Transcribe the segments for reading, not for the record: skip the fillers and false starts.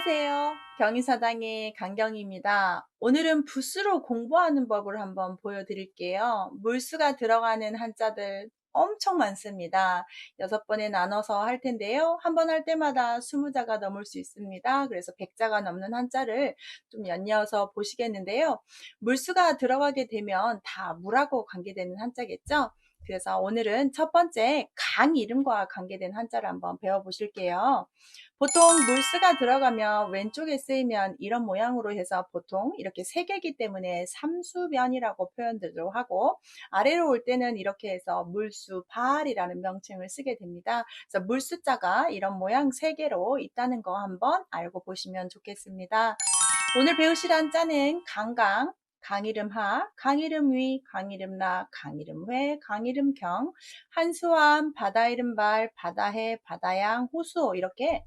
안녕하세요. 경희사당의 강경희입니다. 오늘은 붓으로 공부하는 법을 한번 보여드릴게요. 물수가 들어가는 한자들 엄청 많습니다. 6번에 나눠서 할 텐데요. 한 번 할 때마다 20자가 넘을 수 있습니다. 그래서 100자가 넘는 한자를 좀 연이어서 보시겠는데요. 물수가 들어가게 되면 다 물하고 관계되는 한자겠죠? 그래서 오늘은 첫 번째 강 이름과 관계된 한자를 한번 배워보실게요. 보통 물수가 들어가면 왼쪽에 쓰이면 이런 모양으로 해서 보통 이렇게 세 개이기 때문에 삼수변이라고 표현들도 하고, 아래로 올 때는 이렇게 해서 물수발이라는 명칭을 쓰게 됩니다. 그래서 물수자가 이런 모양 세 개로 있다는 거 한번 알고 보시면 좋겠습니다. 오늘 배우실 한자는 강강, 강이름하, 강이름위, 강이름나, 강이름회, 강이름경, 한수암, 바다이름발, 바다해, 바다양, 호수 이렇게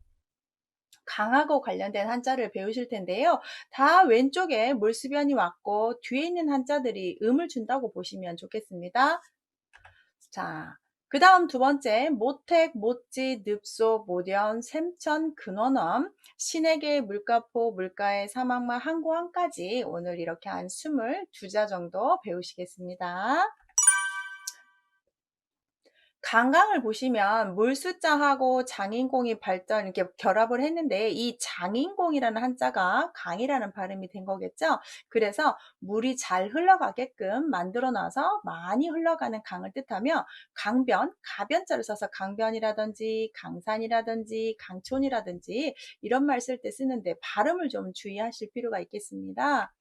강하고 관련된 한자를 배우실 텐데요. 다 왼쪽에 물수변이 왔고 뒤에 있는 한자들이 음을 준다고 보시면 좋겠습니다. 자, 그 다음 두 번째 모택, 못지, 늪소, 모련, 샘천, 근원엄, 신에게, 물가포, 물가의, 사막마, 항고항까지 오늘 이렇게 한 22자 정도 배우시겠습니다. 강강을 보시면 물수자하고 장인공이 발전 이렇게 결합을 했는데, 이 장인공이라는 한자가 강이라는 발음이 된 거겠죠. 그래서 물이 잘 흘러가게끔 만들어 놔서 많이 흘러가는 강을 뜻하며, 강변, 가변자를 써서 강변이라든지 강산이라든지 강촌이라든지 이런 말 쓸 때 쓰는데 발음을 좀 주의하실 필요가 있겠습니다.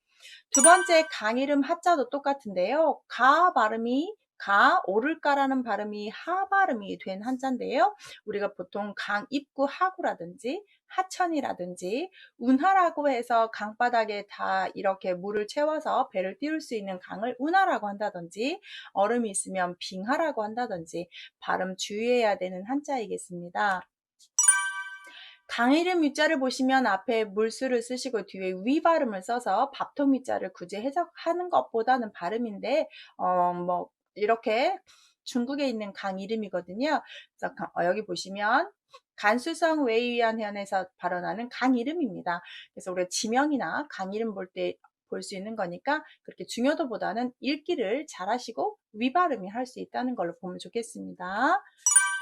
두 번째 강 이름 하자도 똑같은데요. 가 발음이 가 오를까라는 발음이 하 발음이 된 한자인데요. 우리가 보통 강 입구 하구라든지 하천이라든지 운하라고 해서 강바닥에 다 이렇게 물을 채워서 배를 띄울 수 있는 강을 운하라고 한다든지, 얼음이 있으면 빙하라고 한다든지 발음 주의해야 되는 한자이겠습니다. 강 이름 위자를 보시면 앞에 물수를 쓰시고 뒤에 위 발음을 써서 밥통 위자를 굳이 해석하는 것보다는 발음인데, 뭐 이렇게 중국에 있는 강 이름이거든요. 그래서 여기 보시면 간수성 웨이위안현에서 발언하는 강 이름입니다. 그래서 우리가 지명이나 강 이름 볼 때 볼 수 있는 거니까 그렇게 중요도보다는 읽기를 잘하시고 위 발음이 할 수 있다는 걸로 보면 좋겠습니다.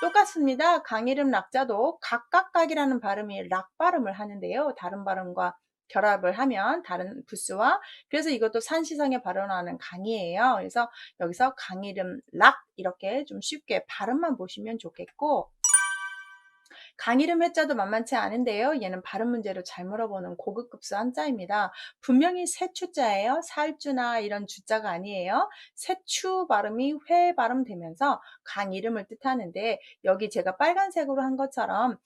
똑같습니다. 강이름 락자도 각각각이라는 발음이 락 발음을 하는데요. 다른 발음과 결합을 하면 다른 부스와, 그래서 이것도 산시성에 발언하는 강이에요. 그래서 여기서 강이름 락 이렇게 좀 쉽게 발음만 보시면 좋겠고, 강이름 해자도 만만치 않은데요. 얘는 발음 문제로 잘 물어보는 고급급수 한자입니다. 분명히 세추자예요. 살주나 이런 주자가 아니에요. 세추 발음이 회 발음되면서 강이름을 뜻하는데, 여기 제가 빨간색으로 한 것처럼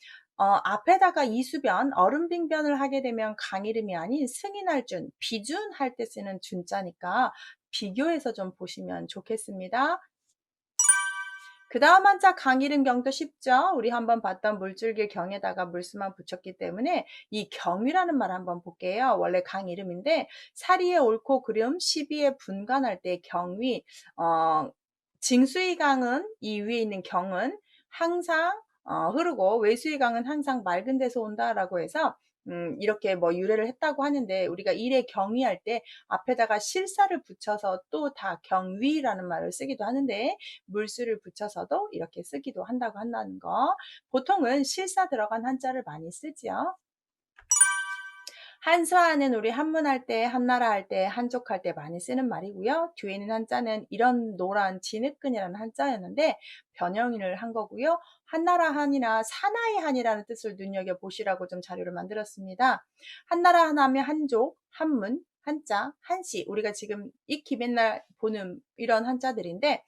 앞에다가 이수변, 얼음빙변을 하게 되면 강이름이 아닌 승인할 준, 비준 할 때 쓰는 준자니까 비교해서 좀 보시면 좋겠습니다. 그 다음 한자 강이름경도 쉽죠? 우리 한번 봤던 물줄기 경에다가 물수만 붙였기 때문에 이 경위라는 말 한번 볼게요. 원래 강 이름인데 사리의 옳고 그름, 시비의 분간할 때 경위, 징수의 강은, 이 위에 있는 경은 항상 흐르고 외수의 강은 항상 맑은 데서 온다라고 해서 이렇게 뭐 유래를 했다고 하는데, 우리가 일에 경위할 때 앞에다가 실사를 붙여서 또 다 경위라는 말을 쓰기도 하는데, 물수를 붙여서도 이렇게 쓰기도 한다고 한다는 거. 보통은 실사 들어간 한자를 많이 쓰지요. 한수하는 우리 한문할 때, 한나라 할 때, 한족할 때 많이 쓰는 말이고요. 뒤에 있는 한자는 이런 노란 진흙근이라는 한자였는데 변형을 한 거고요. 한나라 한이나 사나이 한이라는 뜻을 눈여겨보시라고 좀 자료를 만들었습니다. 한나라 한 하면 한족, 한문, 한자, 한시, 우리가 지금 익히 맨날 보는 이런 한자들인데,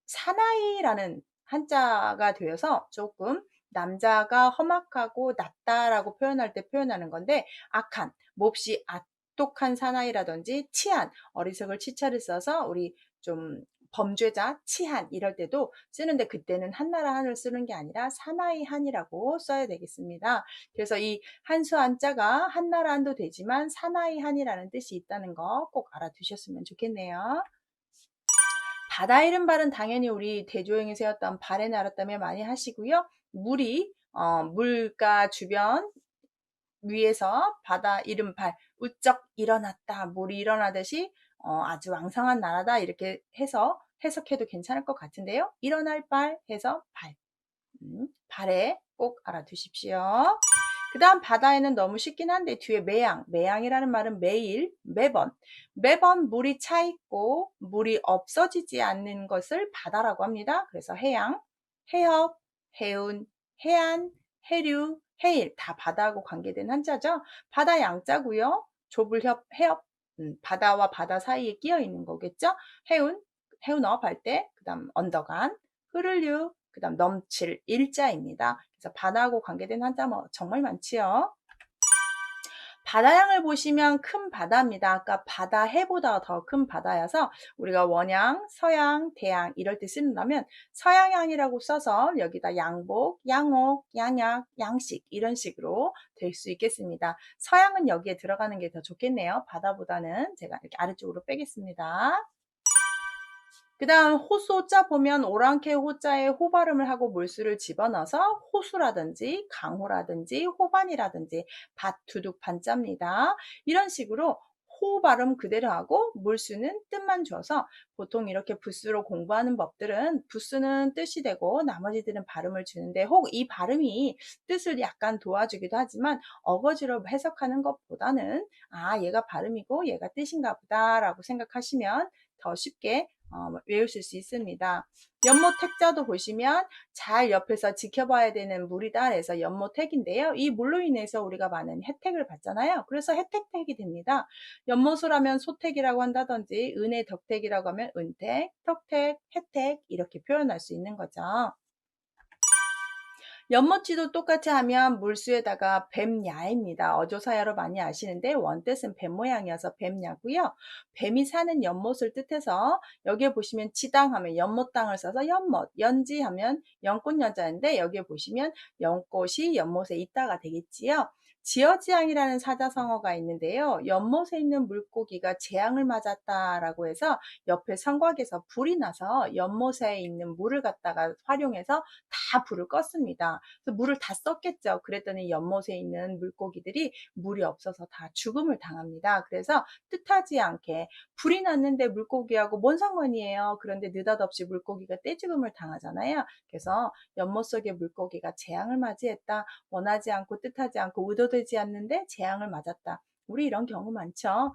사나이라는 한자가 되어서 조금 남자가 험악하고 낮다라고 표현할 때 표현하는 건데, 악한, 몹시 악독한 사나이라든지 치한, 어리석을 치차를 써서 우리 좀 범죄자, 치한 이럴 때도 쓰는데, 그때는 한나라 한을 쓰는 게 아니라 사나이 한이라고 써야 되겠습니다. 그래서 이 한수 한자가 한나라 한도 되지만 사나이 한이라는 뜻이 있다는 거 꼭 알아두셨으면 좋겠네요. 바다 이름 발은 당연히 우리 대조영이 세웠던 발의 나라 때문에 많이 하시고요. 물이 물가 주변 위에서 바다 이른발 우쩍 일어났다. 물이 일어나듯이 아주 왕성한 나라다. 이렇게 해서 해석해도 괜찮을 것 같은데요. 일어날 발 해서 발. 발에 꼭 알아두십시오. 그 다음 바다에는 너무 쉽긴 한데 뒤에 매양, 매양이라는 말은 매일, 매번, 매번 물이 차 있고 물이 없어지지 않는 것을 바다라고 합니다. 그래서 해양, 해협, 해운, 해안, 해류, 해일 다 바다하고 관계된 한자죠. 바다 양자고요. 좁을협, 해협, 바다와 바다 사이에 끼어 있는 거겠죠. 해운, 해운업 할 때, 그 다음 언덕안, 흐를류, 그 다음 넘칠 일자입니다. 그래서 바다하고 관계된 한자 뭐 정말 많지요. 바다양을 보시면 큰 바다입니다. 아까 바다 해보다 더 큰 바다여서 우리가 원양, 서양, 대양 이럴 때 쓴다면 서양양이라고 써서 여기다 양복, 양옥, 양약, 양식 이런 식으로 될 수 있겠습니다. 서양은 여기에 들어가는 게 더 좋겠네요. 바다보다는 제가 이렇게 아래쪽으로 빼겠습니다. 그 다음 호소자 보면 오랑캐 호자에 호 발음을 하고 물수를 집어넣어서 호수라든지 강호라든지 호반이라든지 밭, 두둑, 반자입니다. 이런 식으로 호 발음 그대로 하고 물수는 뜻만 줘서 보통 이렇게 부수로 공부하는 법들은 부수는 뜻이 되고 나머지들은 발음을 주는데 혹 이 발음이 뜻을 약간 도와주기도 하지만 어거지로 해석하는 것보다는 아 얘가 발음이고 얘가 뜻인가 보다 라고 생각하시면 더 쉽게 외우실 수 있습니다. 연못택자도 보시면 잘 옆에서 지켜봐야 되는 물이다 해서 연못택인데요. 이 물로 인해서 우리가 많은 혜택을 받잖아요. 그래서 혜택택이 됩니다. 연못을 하면 소택이라고 한다든지 은혜 덕택이라고 하면 은택, 덕택, 혜택 이렇게 표현할 수 있는 거죠. 연못지도 똑같이 하면 물수에다가 뱀야입니다. 어조사야로 많이 아시는데 원뜻은 뱀 모양이어서 뱀야고요. 뱀이 사는 연못을 뜻해서 여기에 보시면 지당하면 연못 땅을 써서 연못, 연지하면 연꽃 연자인데 여기에 보시면 연꽃이 연못에 있다가 되겠지요. 지어지양이라는 사자성어가 있는데요. 연못에 있는 물고기가 재앙을 맞았다라고 해서 옆에 성곽에서 불이 나서 연못에 있는 물을 갖다가 활용해서 다 불을 껐습니다. 그래서 물을 다 썼겠죠. 그랬더니 연못에 있는 물고기들이 물이 없어서 다 죽음을 당합니다. 그래서 뜻하지 않게 불이 났는데 물고기하고 뭔 상관이에요. 그런데 느닷없이 물고기가 떼죽음을 당하잖아요. 그래서 연못 속의 물고기가 재앙을 맞이했다. 원하지 않고 뜻하지 않고 의도되지 않는데 재앙을 맞았다. 우리 이런 경우 많죠.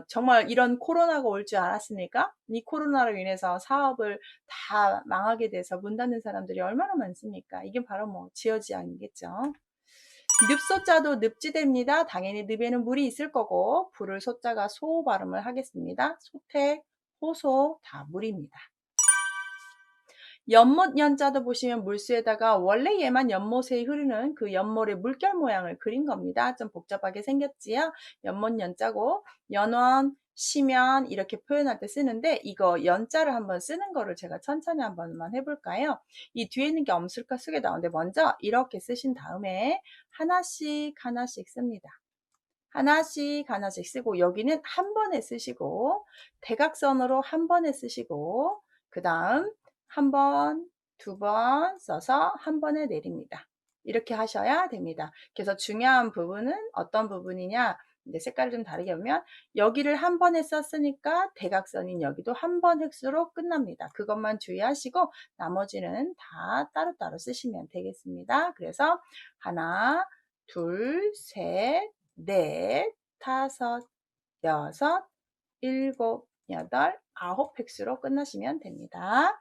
정말 이런 코로나가 올 줄 알았습니까? 이 코로나로 인해서 사업을 다 망하게 돼서 문 닫는 사람들이 얼마나 많습니까? 이게 바로 뭐 지어지양이겠죠. 늪소자도 늪지대입니다. 당연히 늪에는 물이 있을 거고 불을 소자가 소 발음을 하겠습니다. 소택, 호소 다 물입니다. 연못 연자도 보시면 물수에다가 원래 얘만 연못에 흐르는 그 연못의 물결 모양을 그린 겁니다. 좀 복잡하게 생겼지요. 연못 연자고 연원, 시면 이렇게 표현할 때 쓰는데 이거 연자를 한번 쓰는 거를 제가 천천히 한번만 해볼까요? 이 뒤에 있는 게 엄술가 쓰게 나오는데 먼저 이렇게 쓰신 다음에 하나씩 하나씩 씁니다. 하나씩 하나씩 쓰고 여기는 한 번에 쓰시고 대각선으로 한 번에 쓰시고 그 다음 한 번, 두 번 써서 한 번에 내립니다. 이렇게 하셔야 됩니다. 그래서 중요한 부분은 어떤 부분이냐 이제 색깔을 좀 다르게 보면 여기를 한 번에 썼으니까 대각선인 여기도 한 번 획수로 끝납니다. 그것만 주의하시고 나머지는 다 따로따로 쓰시면 되겠습니다. 그래서 하나, 둘, 셋, 넷, 다섯, 여섯, 일곱, 여덟, 아홉 획수로 끝나시면 됩니다.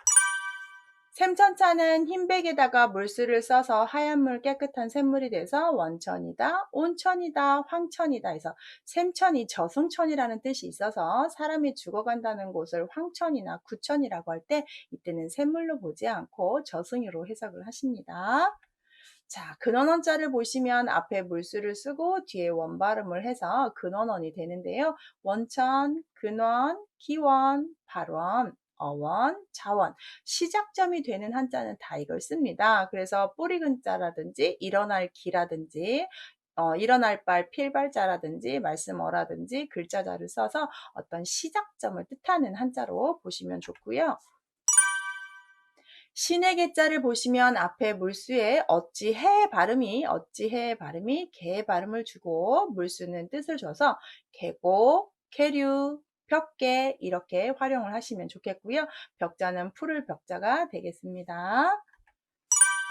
샘천차는 흰백에다가 물수를 써서 하얀 물 깨끗한 샘물이 돼서 원천이다, 온천이다, 황천이다 해서 샘천이 저승천이라는 뜻이 있어서 사람이 죽어간다는 곳을 황천이나 구천이라고 할 때 이때는 샘물로 보지 않고 저승으로 해석을 하십니다. 자, 근원원자를 보시면 앞에 물수를 쓰고 뒤에 원 발음을 해서 근원원이 되는데요. 원천, 근원, 기원, 발원, 어원, 자원. 시작점이 되는 한자는 다 이걸 씁니다. 그래서 뿌리근자라든지 일어날 기라든지 일어날 발, 필발자라든지 말씀어라든지 글자자를 써서 어떤 시작점을 뜻하는 한자로 보시면 좋고요. 신의 개자를 보시면 앞에 물수에 어찌해 발음이 개 발음을 주고 물수는 뜻을 줘서 계곡, 계류, 벽계 이렇게 활용을 하시면 좋겠고요. 벽자는 풀을 벽자가 되겠습니다.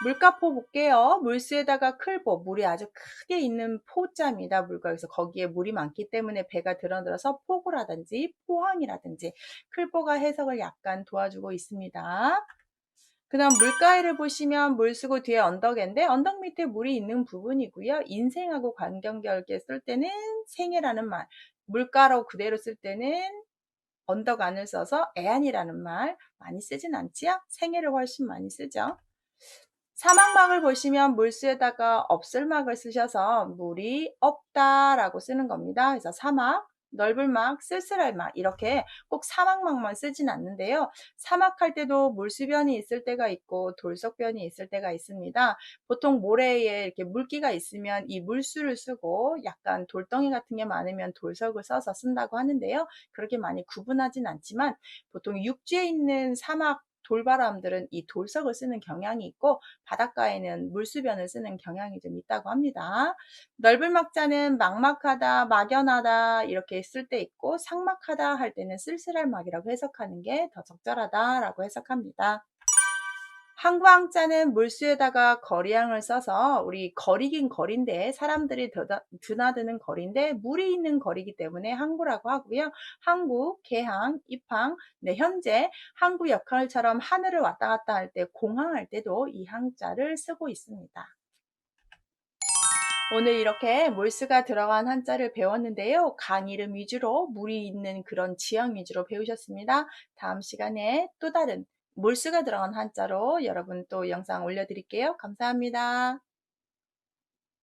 물가포 볼게요. 물수에다가 클보, 물이 아주 크게 있는 포자입니다. 물가. 그래서 거기에 물이 많기 때문에 배가 드러들어서 포구라든지 포항이라든지 클보가 해석을 약간 도와주고 있습니다. 그 다음 물가에를 보시면 물쓰고 뒤에 언덕인데 언덕 밑에 물이 있는 부분이고요. 인생하고 관계결계 쓸 때는 생애라는 말, 물가로 그대로 쓸 때는 언덕 안을 써서 애안이라는 말 많이 쓰진 않지요? 생애를 훨씬 많이 쓰죠. 사막막을 보시면 물수에다가 없을 막을 쓰셔서 물이 없다라고 쓰는 겁니다. 그래서 사막, 넓은 막, 쓸쓸할 막 이렇게 꼭 사막막만 쓰진 않는데요. 사막할 때도 물수변이 있을 때가 있고 돌석변이 있을 때가 있습니다. 보통 모래에 이렇게 물기가 있으면 이 물수를 쓰고 약간 돌덩이 같은 게 많으면 돌석을 써서 쓴다고 하는데요. 그렇게 많이 구분하진 않지만 보통 육지에 있는 사막 돌바람들은 이 돌석을 쓰는 경향이 있고 바닷가에는 물수변을 쓰는 경향이 좀 있다고 합니다. 넓은 막자는 막막하다, 막연하다 이렇게 쓸 때 있고 삭막하다 할 때는 쓸쓸할 막이라고 해석하는 게 더 적절하다라고 해석합니다. 항구항자는 물수에다가 거리항을 써서 우리 거리긴 거리인데 사람들이 드나드는 거리인데 물이 있는 거리이기 때문에 항구라고 하고요. 항구, 개항, 입항, 네, 현재 항구 역할처럼 하늘을 왔다 갔다 할 때 공항할 때도 이 항자를 쓰고 있습니다. 오늘 이렇게 몰수가 들어간 한자를 배웠는데요. 강 이름 위주로 물이 있는 그런 지형 위주로 배우셨습니다. 다음 시간에 또 다른 몰수가 들어간 한자로 여러분 또 영상 올려드릴게요. 감사합니다.